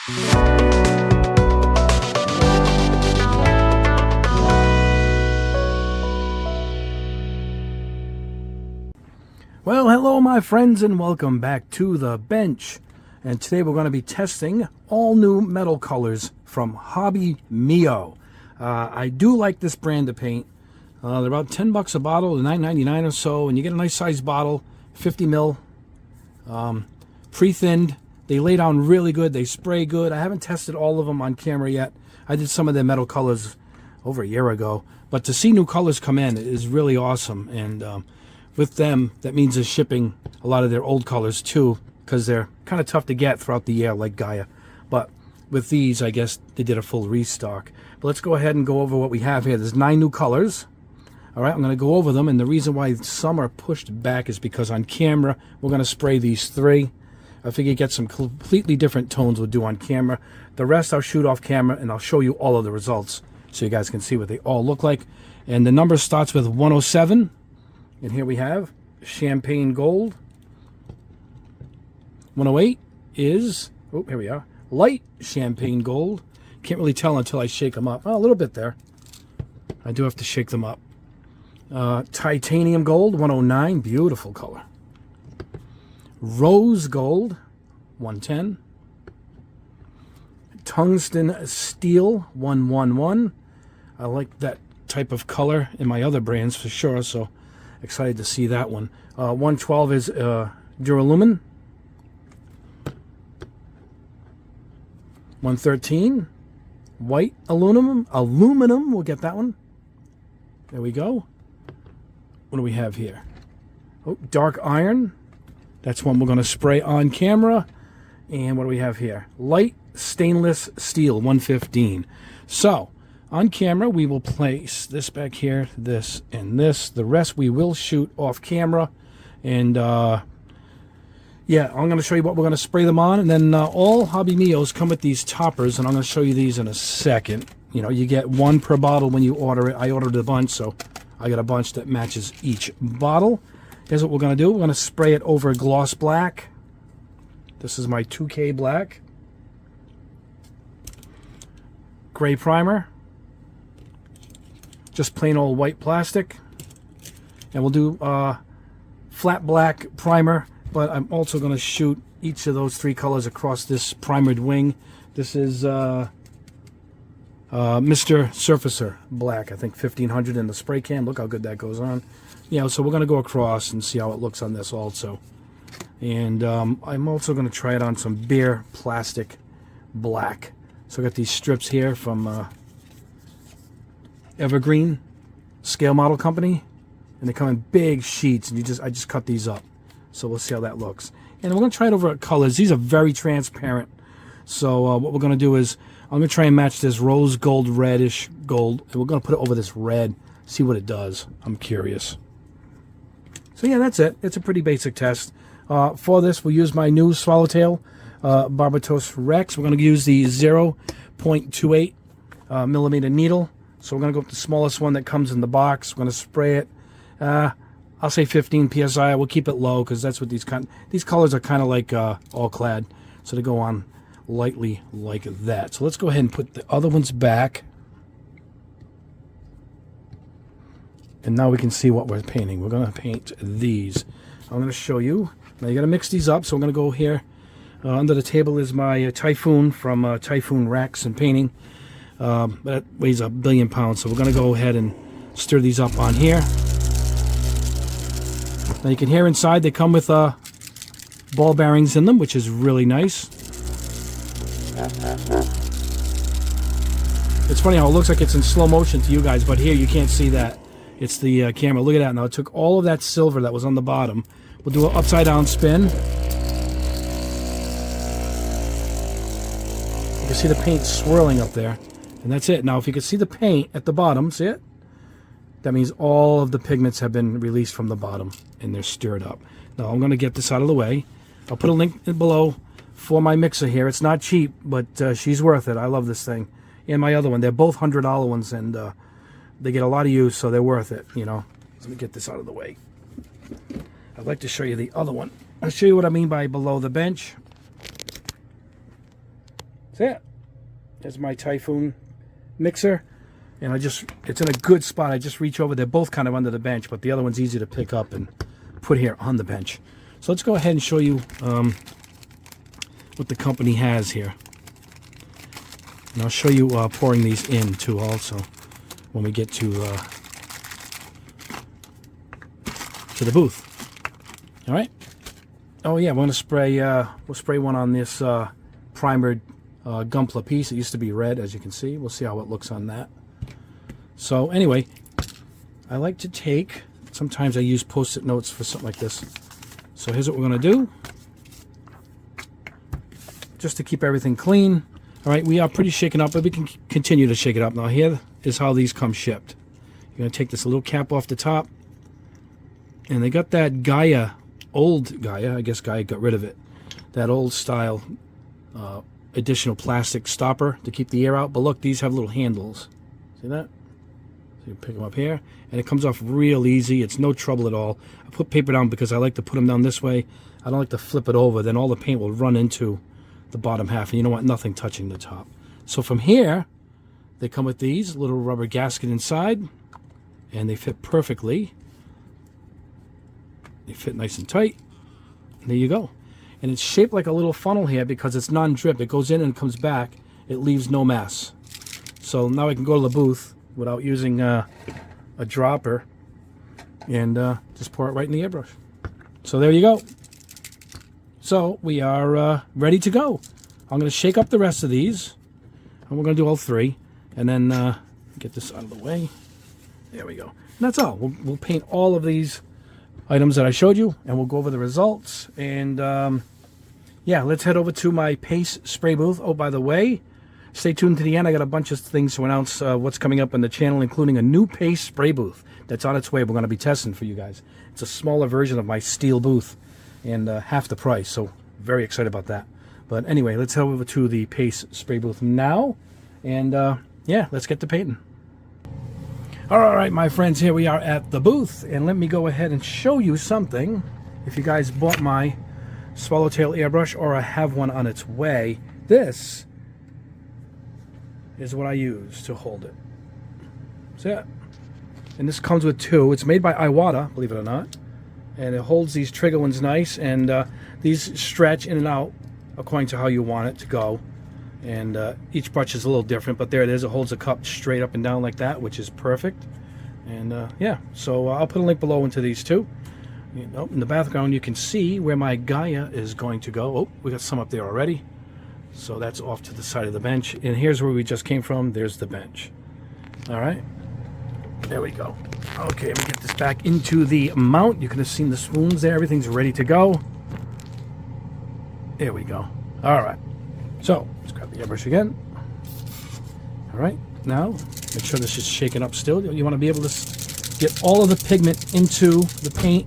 Well, hello my friends and welcome back to the bench. And today we're going to be testing all new metal colors from Hobby Mio. I do like this brand of paint. They're about 10 bucks a bottle, $9.99 or so, and you get a nice sized bottle, 50 mil, pre-thinned. They lay down really good, they spray good. I haven't tested all of them on camera yet. I did some of their metal colors over a year ago, but to see new colors come in is really awesome. And with them, that means they're shipping a lot of their old colors too, because they're kind of tough to get throughout the year like Gaia. But with these, I guess they did a full restock. But let's go ahead and go over what we have here. There's 9 new colors. All right, I'm going to go over them, and the reason why some are pushed back is because on camera, we're going to spray these 3. I figure get some completely different tones we'll do on camera. The rest I'll shoot off camera, and I'll show you all of the results so you guys can see what they all look like. And the number starts with 107. And here we have Champagne Gold. 108 is, oh, here we are, Light Champagne Gold. Can't really tell until I shake them up. Oh, a little bit there. I do have to shake them up. Titanium Gold, 109, beautiful color. Rose Gold, 110. Tungsten Steel, 111. I like that type of color in my other brands for sure, so excited to see that one. 112 is Duralumin. 113, White Aluminum. We'll get that one. There we go. What do we have here? Oh, Dark Iron. That's one we're going to spray on camera. And what do we have here? Light Stainless Steel, 115. So, on camera, we will place this back here, this, and this. The rest we will shoot off camera. And, yeah, I'm going to show you what we're going to spray them on. And then all Hobby Mios come with these toppers, and I'm going to show you these in a second. You know, you get 1 per bottle when you order it. I ordered a bunch, so I got a bunch that matches each bottle. Here's what we're going to do. We're going to spray it over gloss black. This is my 2K black. Gray primer. Just plain old white plastic. And we'll do flat black primer, but I'm also going to shoot each of those 3 colors across this primered wing. This is Mr. Surfacer black, I think 1500 in the spray can. Look how good that goes on. Yeah, so we're going to go across and see how it looks on this also. And I'm also going to try it on some bare plastic black. So I got these strips here from Evergreen Scale Model Company, and they come in big sheets, and I just cut these up. So we'll see how that looks. And we're going to try it over colors. These are very transparent. So what we're going to do is I'm going to try and match this rose gold, reddish gold, and we're going to put it over this red, see what it does. I'm curious. So yeah, that's it. It's a pretty basic test. For this, we'll use my new Swallowtail Barbatos-Rex. We're going to use the 0.28 millimeter needle. So we're going to go with the smallest one that comes in the box. We're going to spray it. I'll say 15 psi. We'll keep it low because that's what these colors are kind of like all clad. So they go on lightly like that. So let's go ahead and put the other ones back. And now we can see what we're painting. We're going to paint these. I'm going to show you. Now you got to mix these up. So I'm going to go here. Under the table is my Typhoon from Typhoon Racks and Painting. That weighs 1 billion pounds. So we're going to go ahead and stir these up on here. Now you can hear inside they come with ball bearings in them, which is really nice. It's funny how it looks like it's in slow motion to you guys, but here you can't see that. It's the camera. Look at that. Now it took all of that silver that was on the bottom. We'll do an upside down spin. You can see the paint swirling up there. And that's it. Now if you can see the paint at the bottom, see it? That means all of the pigments have been released from the bottom and they're stirred up. Now I'm going to get this out of the way. I'll put a link below for my mixer here. It's not cheap, but she's worth it. I love this thing. And my other one. They're both $100 ones, and they get a lot of use, so they're worth it, you know. Let me get this out of the way. I'd like to show you the other one. I'll show you what I mean by below the bench. See? it. There's my Typhoon mixer. And it's in a good spot. I just reach over. They're both kind of under the bench, but the other one's easy to pick up and put here on the bench. So let's go ahead and show you what the company has here. And I'll show you pouring these in too also when we get to the booth. All right. Oh yeah, we're gonna spray. We'll spray one on this primered Gunpla piece. It used to be red, as you can see. We'll see how it looks on that. So anyway, I like to take. Sometimes I use Post-it notes for something like this. So here's what we're gonna do, just to keep everything clean. All right, we are pretty shaken up, but we can continue to shake it up. Now here is how these come shipped. You're gonna take this little cap off the top, and they got that Gaia, old Gaia, I guess Gaia got rid of it, that old style additional plastic stopper to keep the air out. But look, these have little handles. See that? So you pick them up here, and it comes off real easy. It's no trouble at all. I put paper down because I like to put them down this way. I don't like to flip it over. Then all the paint will run into the bottom half, and you don't want nothing touching the top. So from here, they come with these little rubber gasket inside, and they fit perfectly. They fit nice and tight. And there you go. And it's shaped like a little funnel here because it's non-drip. It goes in and comes back. It leaves no mess. So now I can go to the booth without using a dropper and just pour it right in the airbrush. So there you go. So we are ready to go. I'm going to shake up the rest of these, and we're going to do all three, and then get this out of the way. There we go. And that's all. We'll paint all of these items that I showed you, and we'll go over the results. And yeah, let's head over to my paste spray booth. Oh, by the way, stay tuned to the end. I got a bunch of things to announce what's coming up on the channel, including a new paste spray booth that's on its way. We're going to be testing for you guys. It's a smaller version of my steel booth, and half the price, so very excited about that. But anyway, let's head over to the paste spray booth now, and yeah, let's get to painting. All right, my friends, here we are at the booth, and let me go ahead and show you something. If you guys bought my Swallowtail airbrush, or I have one on its way, this is what I use to hold it. See it? And this comes with two. It's made by Iwata, believe it or not. And it holds these trigger ones nice, and these stretch in and out according to how you want it to go. And each brush is a little different, but there it is. It holds a cup straight up and down like that, which is perfect. And yeah, so I'll put a link below into these two. You know, in the background you can see where my Gaia is going to go. Oh, we got some up there already. So that's off to the side of the bench. And here's where we just came from. There's the bench. All right. There we go. Okay, let me get this back into the mount. You could have seen the spoons there. Everything's ready to go. There we go. All right. So let's grab the airbrush again. All right. Now, make sure this is shaken up still. You want to be able to get all of the pigment into the paint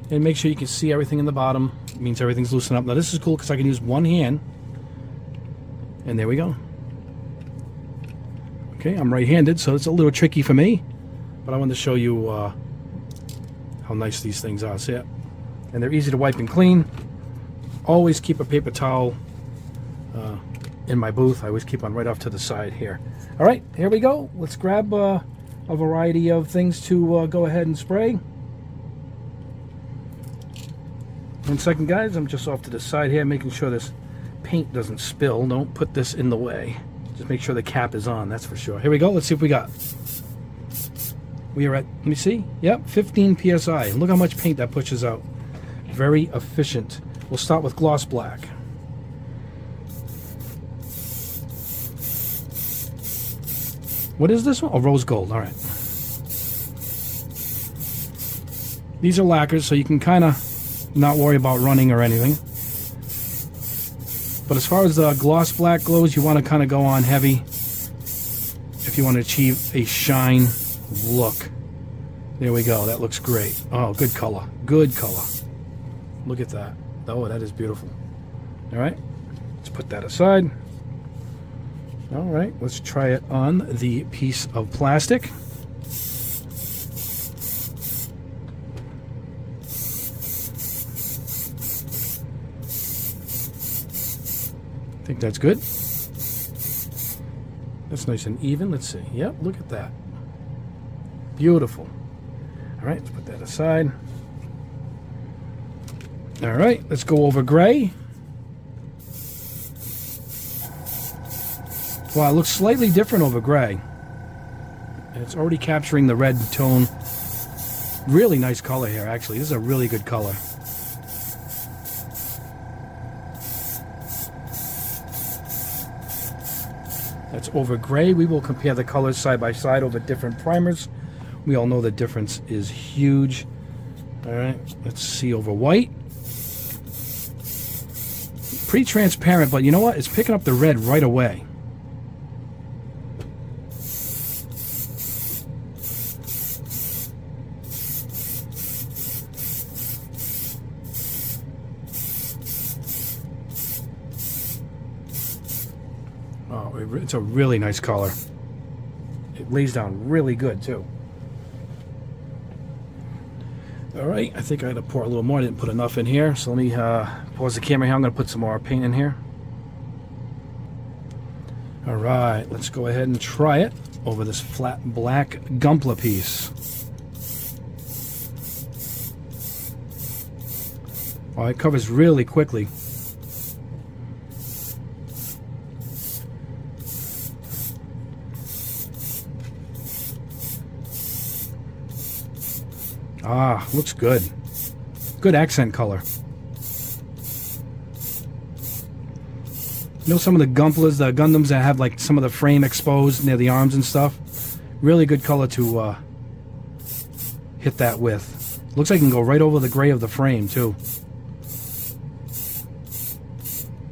and make sure you can see everything in the bottom. It means everything's loosened up. Now, this is cool because I can use one hand. And there we go. Okay, I'm right-handed, so it's a little tricky for me. But I wanted to show you how nice these things are. See it? And they're easy to wipe and clean. Always keep a paper towel in my booth. I always keep one right off to the side here. All right, here we go. Let's grab a variety of things to go ahead and spray. 1 second, guys. I'm just off to the side here, making sure this paint doesn't spill. Don't put this in the way. Just make sure the cap is on, that's for sure. Here we go. Let's see what we got. We are at, let me see. Yep, 15 psi. Look how much paint that pushes out. Very efficient. We'll start with gloss black. What is this one? Oh, rose gold. All right. These are lacquers, so you can kind of not worry about running or anything. But as far as the gloss black goes, you want to kind of go on heavy if you want to achieve a shine look. There we go. That looks great. Oh, good color. Good color. Look at that. Oh, that is beautiful. All right. Let's put that aside. All right. Let's try it on the piece of plastic. I think that's good. That's nice and even. Let's see. Yep, look at that. Beautiful. All right, let's put that aside. All right, let's go over gray. Wow, it looks slightly different over gray. And it's already capturing the red tone. Really nice color here, actually. This is a really good color. That's over gray. We will compare the colors side by side over different primers. We all know the difference is huge. All right, let's see over white. Pretty transparent, but you know what? It's picking up the red right away. Oh, it's a really nice color. It lays down really good, too. All right, I think I gotta pour a little more. I didn't put enough in here, so let me pause the camera here. I'm gonna put some more paint in here. All right, let's go ahead and try it over this flat black Gunpla piece. Well, it covers really quickly. Ah, looks good. Good accent color. You know, some of the Gunplas, the Gundams that have like some of the frame exposed near the arms and stuff? Really good color to hit that with. Looks like it can go right over the gray of the frame, too.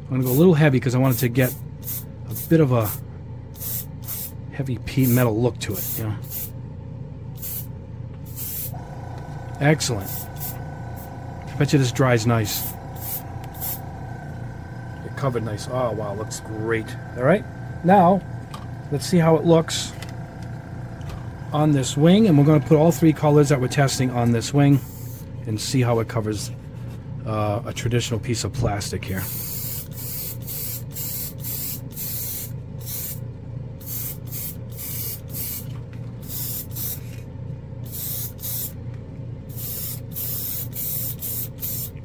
I'm going to go a little heavy because I wanted to get a bit of a heavy metal look to it, you know. Excellent. I bet you this dries nice. It covered nice. Oh, wow, looks great. All right, now let's see how it looks on this wing, and we're going to put all three colors that we're testing on this wing and see how it covers a traditional piece of plastic here.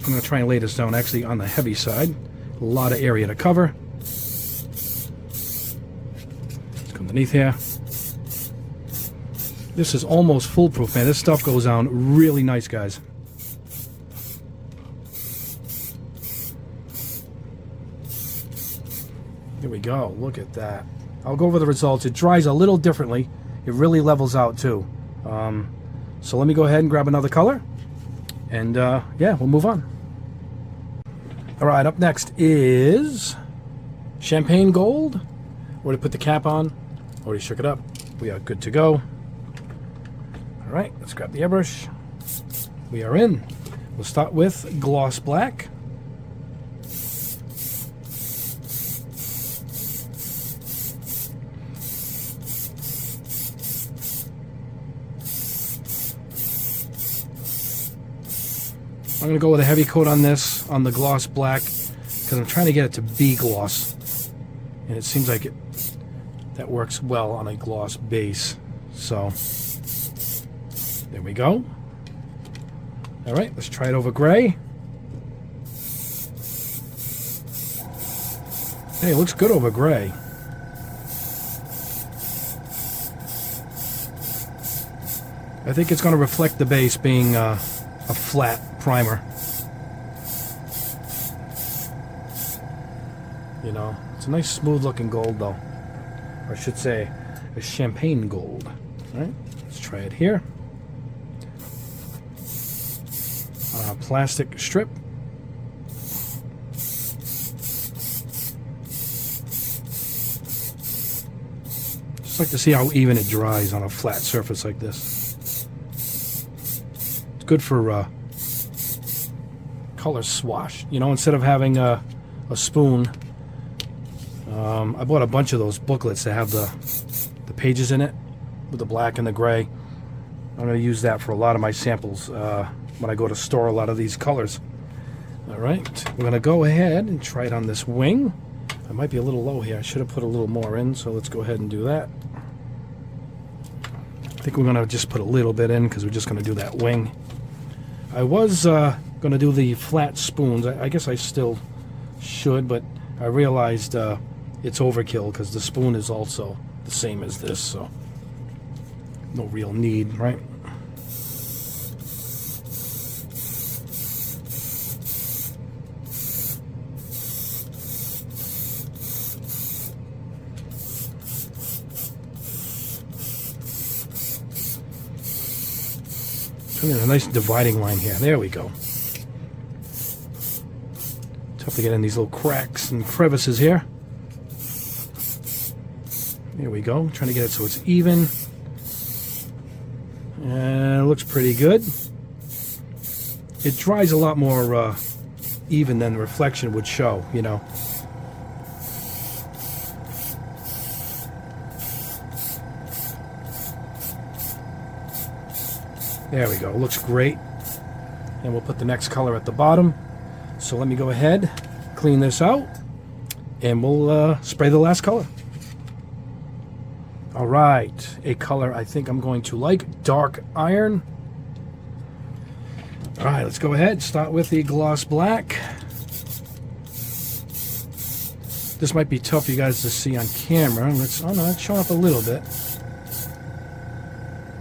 I'm going to try and lay this down actually on the heavy side. A lot of area to cover. Let's go underneath here. This is almost foolproof, man. This stuff goes down really nice, guys. Here we go. Look at that. I'll go over the results. It dries a little differently. It really levels out too. So let me go ahead and grab another color. And yeah, we'll move on. All right, up next is Champagne Gold. Already put the cap on. Already shook it up. We are good to go. All right, let's grab the airbrush. We are in. We'll start with Gloss Black. I'm going to go with a heavy coat on this, on the Gloss Black, because I'm trying to get it to be gloss. And it seems like that works well on a gloss base. So, there we go. All right, let's try it over gray. Hey, it looks good over gray. I think it's going to reflect the base being a flat primer. You know, it's a nice smooth looking gold though. Or I should say a champagne gold. Alright, let's try it here. Plastic strip. Just like to see how even it dries on a flat surface like this. It's good for color swash. You know, instead of having a spoon, I bought a bunch of those booklets that have the pages in it with the black and the gray. I'm going to use that for a lot of my samples when I go to store a lot of these colors. All right, we're going to go ahead and try it on this wing. I might be a little low here. I should have put a little more in, so let's go ahead and do that. I think we're going to just put a little bit in because we're just going to do that wing. I was going to do the flat spoons. I guess I still should, but I realized it's overkill because the spoon is also the same as this, so no real need, right? There's a nice dividing line here. There we go. Tough to get in these little cracks and crevices here. There we go. Trying to get it so it's even. And it looks pretty good. It dries a lot more even than the reflection would show, you know. There we go. Looks great. And we'll put the next color at the bottom. So let me go ahead, clean this out, and we'll spray the last color. All right, a color I think I'm going to like, dark iron. All right, let's go ahead. Start with the gloss black. This might be tough for you guys to see on camera. Oh no, it's showing up a little bit.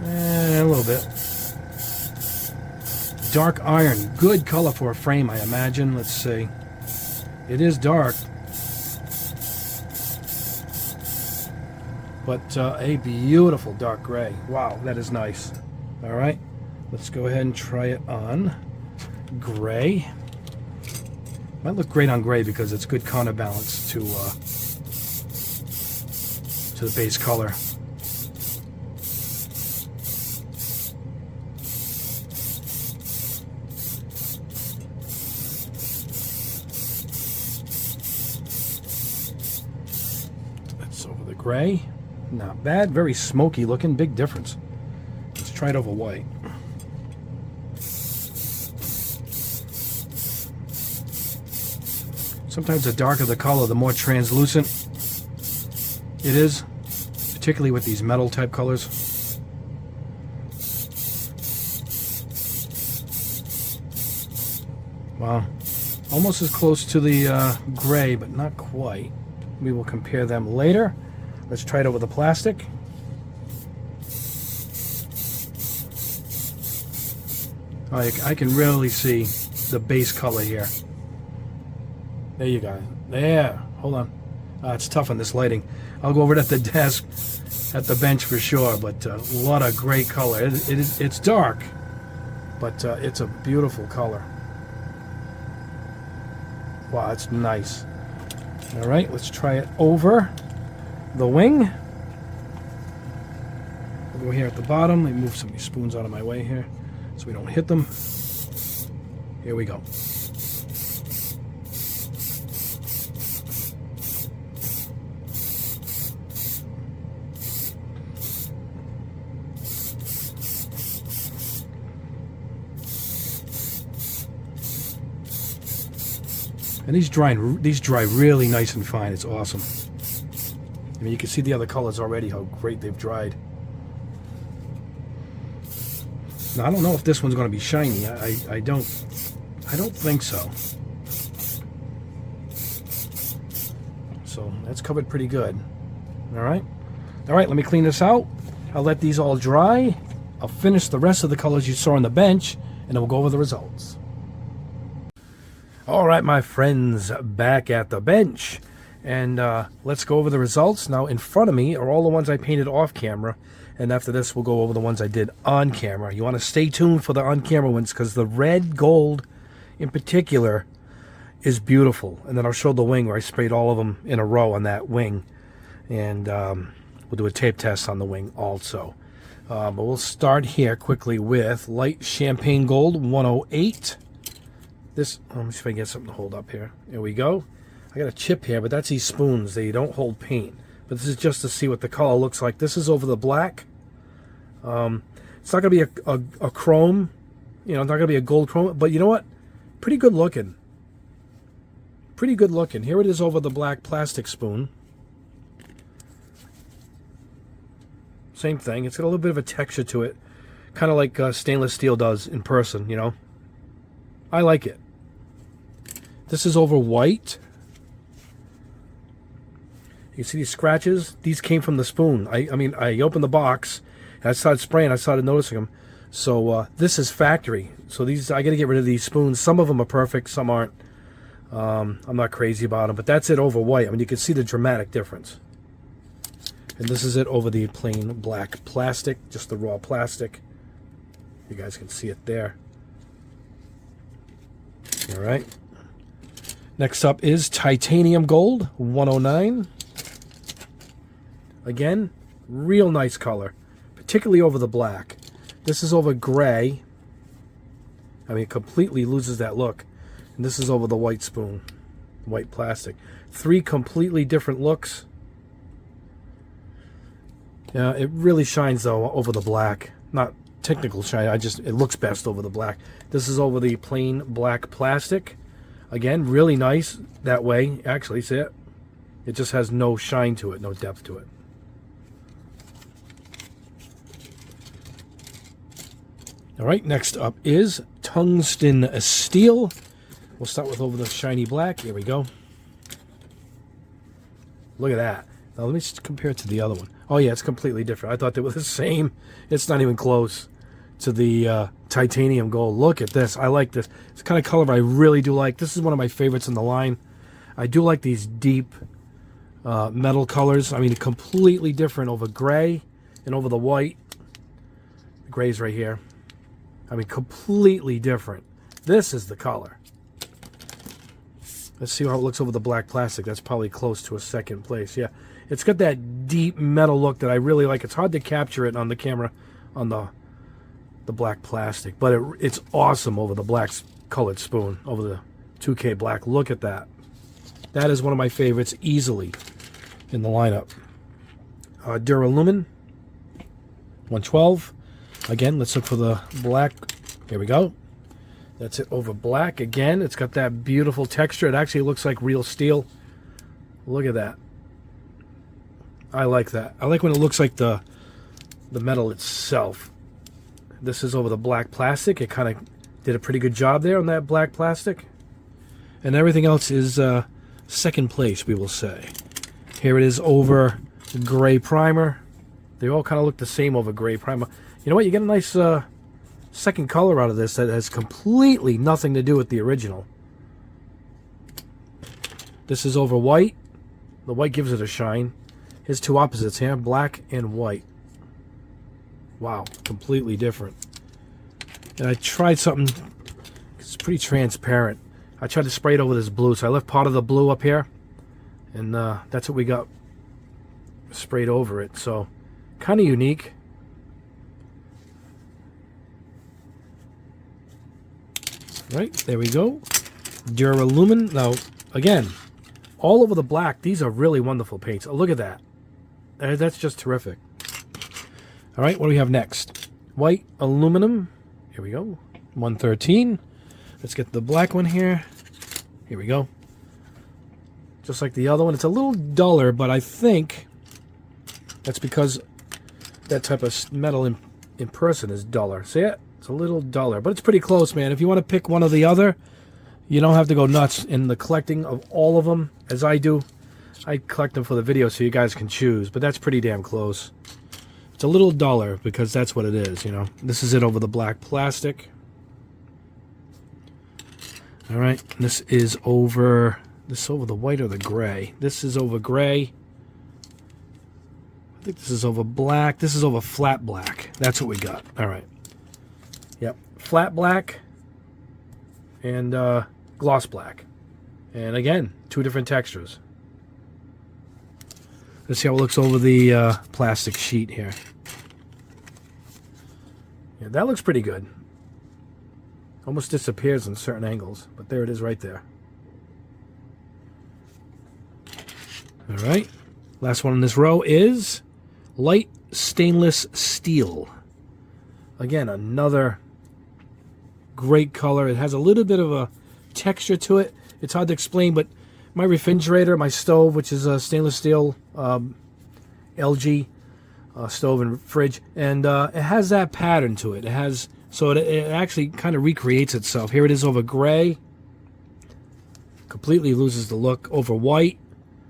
And a little bit. Dark iron, good color for a frame, I imagine. Let's see. It is dark, but a beautiful dark gray. Wow, that is nice. All right, let's go ahead and try it on gray. Might look great on gray because it's good counterbalance to the base color. Over the gray, not bad, very smoky looking, big difference. Let's try it over white. Sometimes the darker the color, the more translucent it is, particularly with these metal type colors. Wow, almost as close to the gray, but not quite. We will compare them later. Let's try it out with the plastic. I can really see the base color here. There you go. There. Hold on. It's tough on this lighting. I'll go over it at the desk, at the bench for sure. But what a great color. It's dark, but it's a beautiful color. Wow, that's nice. All right, let's try it over the wing. We'll go here at the bottom. Let me move some of these spoons out of my way here so we don't hit them. Here we go. And these dry really nice and fine. It's awesome. I mean, you can see the other colors already, how great they've dried. Now, I don't know if this one's going to be shiny. I don't think so. So that's covered pretty good. All right. All right, let me clean this out. I'll let these all dry. I'll finish the rest of the colors you saw on the bench, and then we'll go over the results. All right, my friends, back at the bench, and let's go over the results. Now, in front of me are all the ones I painted off camera, and after this, we'll go over the ones I did on camera. You want to stay tuned for the on-camera ones because the red gold, in particular, is beautiful. And then I'll show the wing where I sprayed all of them in a row on that wing, and we'll do a tape test on the wing also. But we'll start here quickly with light champagne gold 108. Let me see if I can get something to hold up here. There we go. I got a chip here, but that's these spoons. They don't hold paint. But this is just to see what the color looks like. This is over the black. It's not going to be a chrome. You know, it's not going to be a gold chrome. But you know what? Pretty good looking. Pretty good looking. Here it is over the black plastic spoon. Same thing. It's got a little bit of a texture to it. Kind of like stainless steel does in person, you know. I like it. This is over white. You see these scratches? These came from the spoon. I mean, I opened the box, and I started spraying. I started noticing them. So this is factory. So these, I got to get rid of these spoons. Some of them are perfect, some aren't. I'm not crazy about them, but that's it over white. I mean, you can see the dramatic difference. And this is it over the plain black plastic, just the raw plastic. You guys can see it there. All right. Next up is titanium gold, 109. Again, real nice color, particularly over the black. This is over gray. I mean, it completely loses that look. And this is over the white spoon, white plastic. 3 completely different looks. Yeah, it really shines though over the black. Not technical shine, it looks best over the black. This is over the plain black plastic. Again, really nice that way. Actually, see it? It just has no shine to it, no depth to it. All right, next up is tungsten steel. We'll start with over the shiny black. Here we go. Look at that. Now let me just compare it to the other one. Oh yeah, it's completely different. I thought they were the same. It's not even close to the titanium gold. Look at this. I like this. It's the kind of color I really do like. This is one of my favorites in the line. I do like these deep metal colors. I mean, completely different over gray and over the white. The gray's right here. I mean, completely different. This is the color. Let's see how it looks over the black plastic. That's probably close to a second place. Yeah, it's got that deep metal look that I really like. It's hard to capture it on the camera on the black plastic, but it's awesome over the black colored spoon, over the 2K black. Look at that. That is one of my favorites easily in the lineup. Duralumin, 112. Again, let's look for the black. Here we go. That's it over black. Again, it's got that beautiful texture. It actually looks like real steel. Look at that. I like that. I like when it looks like the metal itself. This is over the black plastic. It kind of did a pretty good job there on that black plastic. And everything else is second place, we will say. Here it is over gray primer. They all kind of look the same over gray primer. You know what? You get a nice second color out of this that has completely nothing to do with the original. This is over white. The white gives it a shine. Here's 2 opposites here, black and white. Wow, completely different. And I tried something, it's pretty transparent. I tried to spray it over this blue, so I left part of the blue up here, and that's what we got sprayed over it. So, kind of unique. Right, there we go. Duralumin. Now, again, all over the black, these are really wonderful paints. Oh, look at that. That's just terrific. All right, what do we have next? White aluminum. Here we go. 113. Let's get the black one here. Here we go. Just like the other one. It's a little duller, but I think that's because that type of metal in person is duller. See it? It's a little duller, but it's pretty close, man. If you want to pick one or the other, you don't have to go nuts in the collecting of all of them, as I do. I collect them for the video so you guys can choose, but that's pretty damn close. It's a little duller because that's what it is, you know. This is it over the black plastic. All right, this is over the white or the gray. This is over gray. I think this is over black. This is over flat black. That's what we got. All right. Yep, flat black and gloss black. And again, 2 different textures. Let's see how it looks over the plastic sheet here. Yeah, that looks pretty good. Almost disappears in certain angles, but there it is right there. All right, last one in this row is light stainless steel. Again, another great color. It has a little bit of a texture to it. It's hard to explain, but my refrigerator, my stove, which is a stainless steel LG stove and fridge, and it has that pattern to it. It has, so it actually kind of recreates itself. Here it is over gray. Completely loses the look. Over white.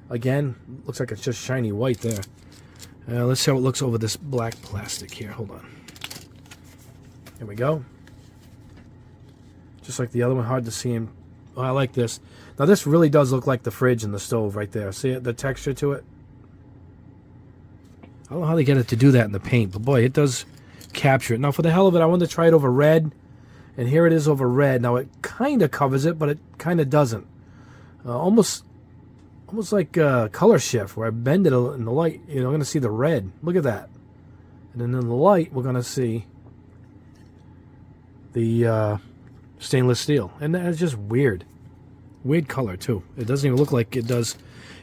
Again, looks like it's just shiny white there. Let's see how it looks over this black plastic here. Hold on. Here we go. Just like the other one, hard to see him. Oh, I like this. Now this really does look like the fridge and the stove right there. See it? The texture to it? I don't know how they get it to do that in the paint, but boy, it does capture it. Now for the hell of it, I wanted to try it over red. And here it is over red. Now it kind of covers it, but it kind of doesn't. Almost like a color shift where I bend it in the light. You know, I'm going to see the red. Look at that. And then in the light, we're going to see the stainless steel. And that's just weird. Weird color, too. It doesn't even look like it's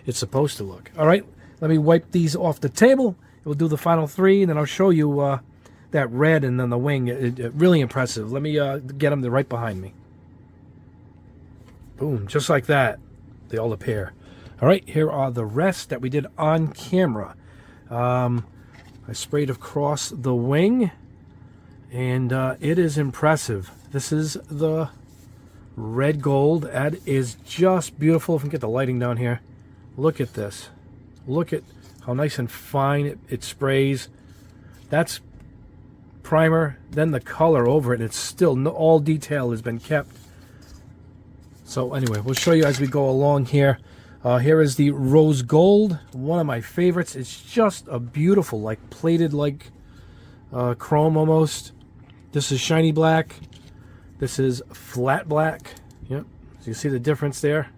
supposed to look. All right, let me wipe these off the table. We'll do the final three, and then I'll show you that red and then the wing. Really impressive. Let me get them right behind me. Boom, just like that. They all appear. All right, here are the rest that we did on camera. I sprayed across the wing, and it is impressive. This is the red gold. That is just beautiful. If we can get the lighting down here. Look at this. Look at how nice and fine it sprays. That's primer, then the color over it. It's still, all detail has been kept. So anyway, we'll show you as we go along here. Here is the rose gold, one of my favorites. It's just a beautiful, like plated like chrome almost. This is shiny black. This is flat black. Yep, so you see the difference there.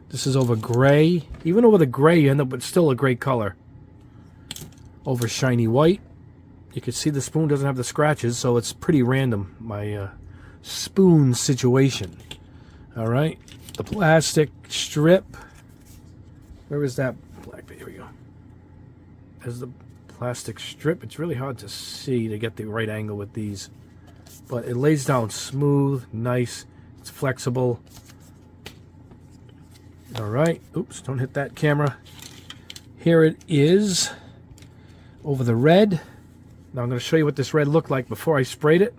This is over gray. Even over the gray, you end up with still a great color. Over shiny white. You can see the spoon doesn't have the scratches, so it's pretty random, my spoon situation. All right, the plastic strip. Where is that black? Here we go. There's the plastic strip. It's really hard to see to get the right angle with these, but it lays down smooth, nice. It's flexible. All right. Oops, don't hit that camera. Here it is over the red. Now I'm going to show you what this red looked like before I sprayed it.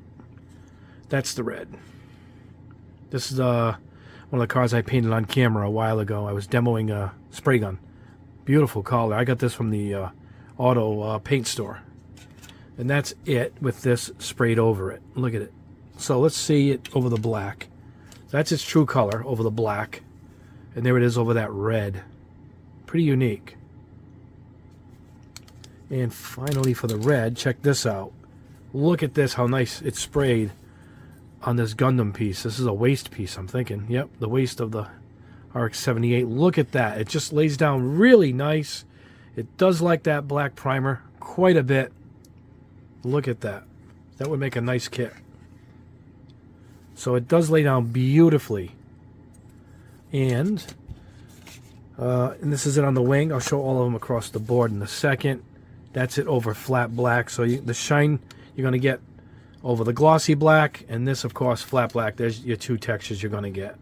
That's the red. This is one of the cars I painted on camera a while ago. I was demoing a spray gun. Beautiful color. I got this from the auto paint store. And that's it with this sprayed over it. Look at it. So let's see it over the black. That's its true color over the black. And there it is over that red. Pretty unique. And finally for the red, check this out. Look at this, how nice it's sprayed on this Gundam piece. This is a waist piece, I'm thinking. Yep, the waist of the RX-78. Look at that. It just lays down really nice. It does like that black primer quite a bit. Look at that. That would make a nice kit. So it does lay down beautifully. And this is it on the wing. I'll show all of them across the board in a second. That's it over flat black. So the shine you're going to get over the glossy black, and this, of course, flat black. There's your two textures you're going to get.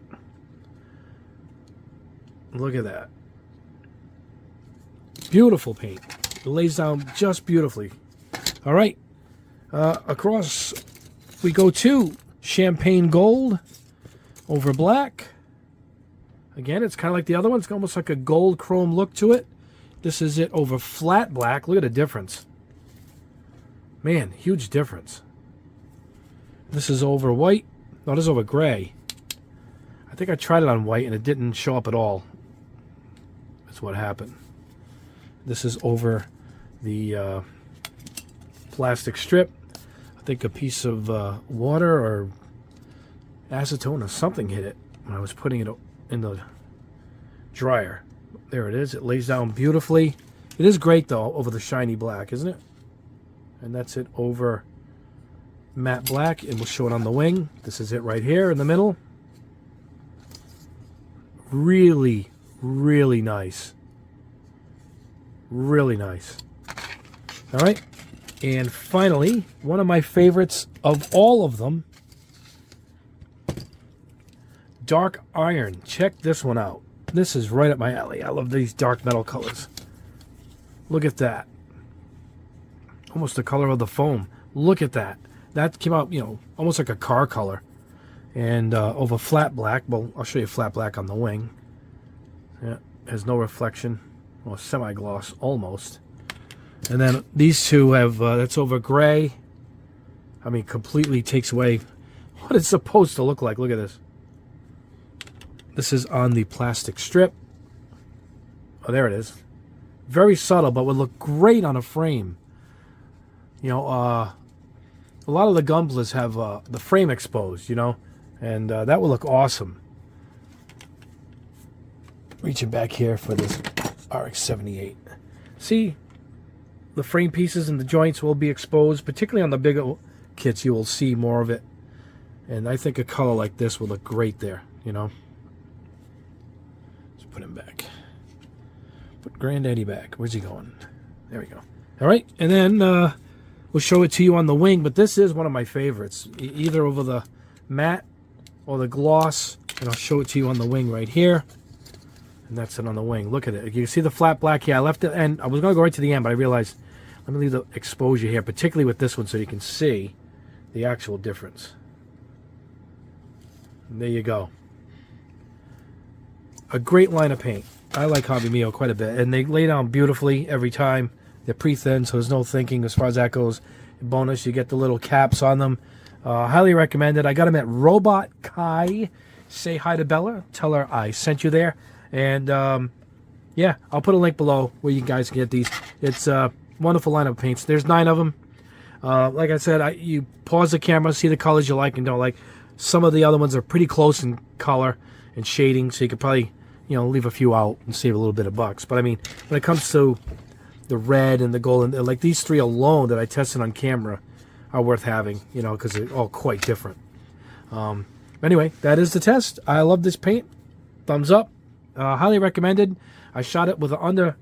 Look at that. Beautiful paint. It lays down just beautifully. All right. Across we go to champagne gold over black. Again, it's kind of like the other one. It's almost like a gold chrome look to it. This is it over flat black. Look at the difference. Man, huge difference. This is over white. No, this is over gray. I think I tried it on white and it didn't show up at all. That's what happened. This is over the plastic strip. I think a piece of water or acetone or something hit it when I was putting it in the dryer. There it is. It lays down beautifully. It is great though over the shiny black, isn't it? And that's it over matte black, and we'll show it on the wing. This is it right here in the middle. Really, really nice. Really nice. All right. And finally, one of my favorites of all of them, dark iron. Check this one out. This is right up my alley. I love these dark metal colors. Look at that. Almost the color of the foam. Look at that. That came out, you know, almost like a car color. And over flat black. Well, I'll show you flat black on the wing. Yeah, has no reflection. Well, semi-gloss, almost. And then these two have, that's over gray. I mean, completely takes away what it's supposed to look like. Look at this. This is on the plastic strip. Oh, there it is. Very subtle, but would look great on a frame. You know, a lot of the Gumblers have the frame exposed, you know, and that would look awesome. Reaching back here for this RX-78. See, the frame pieces and the joints will be exposed, particularly on the bigger kits. You will see more of it, and I think a color like this will look great there, you know. Let's put him back. Put Granddaddy back. Where's he going? There we go. All right, and then we'll show it to you on the wing, but this is one of my favorites, either over the matte or the gloss, and I'll show it to you on the wing right here. And that's it on the wing. Look at it. You can see the flat black here. I left it, and I was going to go right to the end, but I realized, let me leave the exposure here, particularly with this one, so you can see the actual difference. And there you go. A great line of paint. I like Hobby Mio quite a bit, and they lay down beautifully every time. They're pre-thin, so there's no thinking as far as that goes. Bonus, you get the little caps on them. Highly recommended. I got them at Robot Kai. Say hi to Bella. Tell her I sent you there. And, yeah, I'll put a link below where you guys can get these. It's a wonderful line of paints. There's 9 of them. Like I said, you pause the camera, see the colors you like and don't like. Some of the other ones are pretty close in color and shading, so you could probably, you know, leave a few out and save a little bit of bucks. But, I mean, when it comes to the red and the gold, and like these 3 alone that I tested on camera are worth having, you know, because they're all quite different. Anyway, that is the test. I love this paint. Thumbs up. Highly recommended. I shot it with an under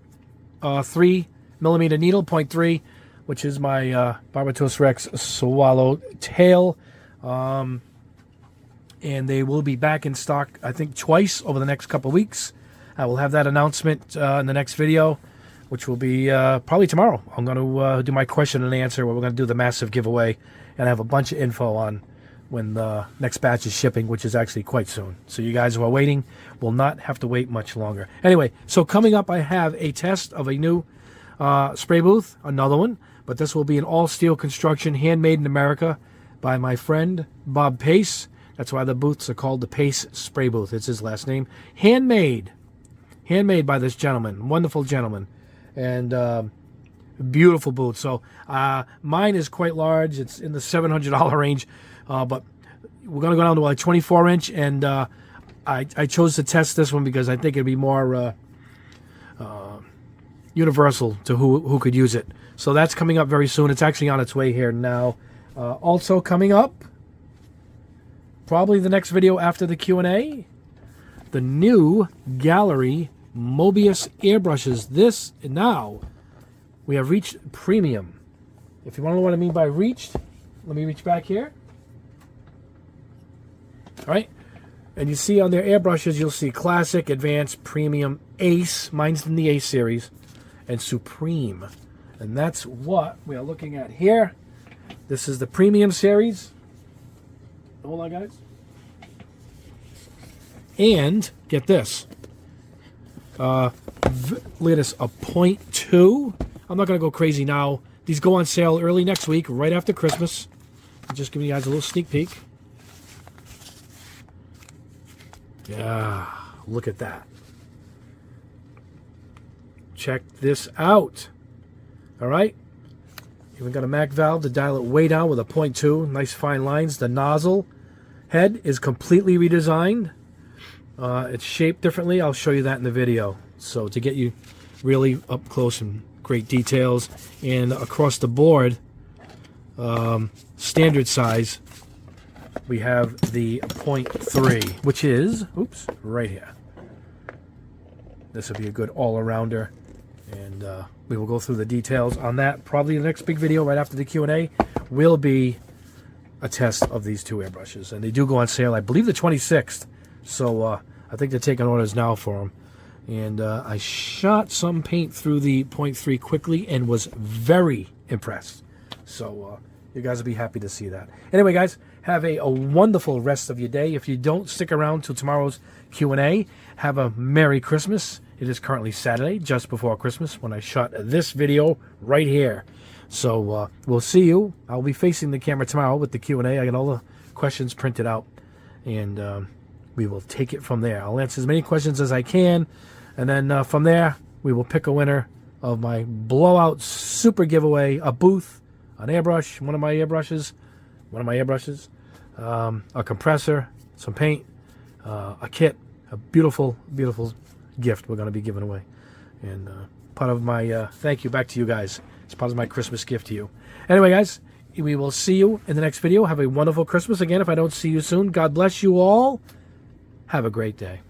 3mm needle, 0.3, which is my Barbatos-Rex Swallowtail. And they will be back in stock, I think, twice over the next couple of weeks. I will have that announcement in the next video, which will be probably tomorrow. I'm going to do my question and answer, where we're going to do the massive giveaway, and I have a bunch of info on when the next batch is shipping, which is actually quite soon. So you guys who are waiting will not have to wait much longer. Anyway, so coming up, I have a test of a new spray booth, another one, but this will be an all-steel construction, handmade in America by my friend Bob Pace. That's why the booths are called the Pace Spray Booth. It's his last name. Handmade by this gentleman, wonderful gentleman, and beautiful booth. So mine is quite large. It's in the $700 range. But we're going to go down to like 24-inch, and I chose to test this one because I think it'd be more universal to who could use it. So that's coming up very soon. It's actually on its way here now. Also coming up, probably the next video after the Q&A, the new Gallery Mobius airbrushes. This, now, we have reached premium. If you want to know what I mean by reached, let me reach back here. All right, and you see on their airbrushes, you'll see Classic, Advanced, Premium, Ace. Mine's in the Ace series, and Supreme. And that's what we are looking at here. This is the Premium series. Hold on, guys. And get this. Latest a 0.2. I'm not going to go crazy now. These go on sale early next week, right after Christmas. I'm just giving you guys a little sneak peek. Yeah, look at that. Check this out. All right. Even got a Mac valve to dial it way down with a 0.2. Nice fine lines. The nozzle head is completely redesigned. It's shaped differently. I'll show you that in the video. So to get you really up close and great details. And across the board, standard size, we have the 0.3, which is, oops, right here. This will be a good all-arounder, and we will go through the details on that. Probably the next big video right after the Q&A will be a test of these 2 airbrushes, and they do go on sale, I believe, the 26th. So I think they're taking orders now for them. And I shot some paint through the 0.3 quickly and was very impressed. So you guys will be happy to see that. Anyway, guys, have a wonderful rest of your day. If you don't stick around till tomorrow's Q&A, have a Merry Christmas. It is currently Saturday, just before Christmas, when I shot this video right here. So we'll see you. I'll be facing the camera tomorrow with the Q&A. I got all the questions printed out, and we will take it from there. I'll answer as many questions as I can, and then from there, we will pick a winner of my blowout super giveaway, a booth, an airbrush, one of my airbrushes, a compressor, some paint, a kit, a beautiful, beautiful gift we're going to be giving away. And part of my thank you back to you guys. It's part of my Christmas gift to you. Anyway, guys, we will see you in the next video. Have a wonderful Christmas. Again, if I don't see you soon, God bless you all. Have a great day.